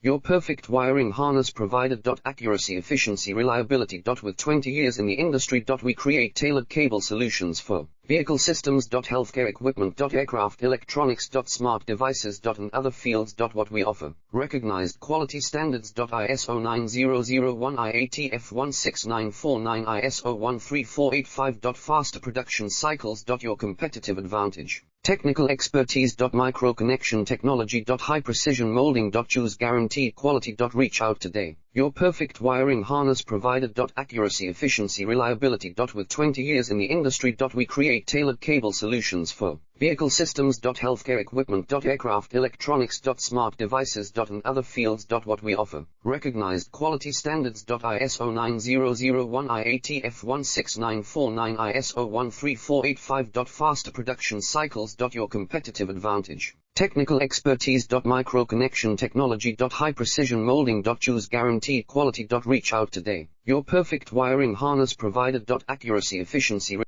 Your perfect wiring harness provider. Accuracy, efficiency, reliability. With 20 years in the industry. We create tailored cable solutions for vehicle systems. Healthcare equipment. Aircraft electronics. Smart devices. And other fields. What we offer: recognized quality standards. ISO 9001, IATF 16949, ISO 13485. Faster production cycles. Your competitive advantage: technical expertise. Micro connection technology. High precision molding. Choose guaranteed quality. Reach out today. Your perfect wiring harness provider. Accuracy, efficiency, reliability. With 20 years in the industry. We create tailored cable solutions for vehicle systems. Healthcare equipment. Aircraft electronics. Smart devices. And other fields. What we offer: recognized quality standards. ISO 9001, IATF 16949, ISO 13485. Faster production cycles. Your competitive advantage: technical expertise. Micro connection technology. High precision molding. Choose guaranteed quality. Reach out today. Your perfect wiring harness provider. Accuracy, efficiency,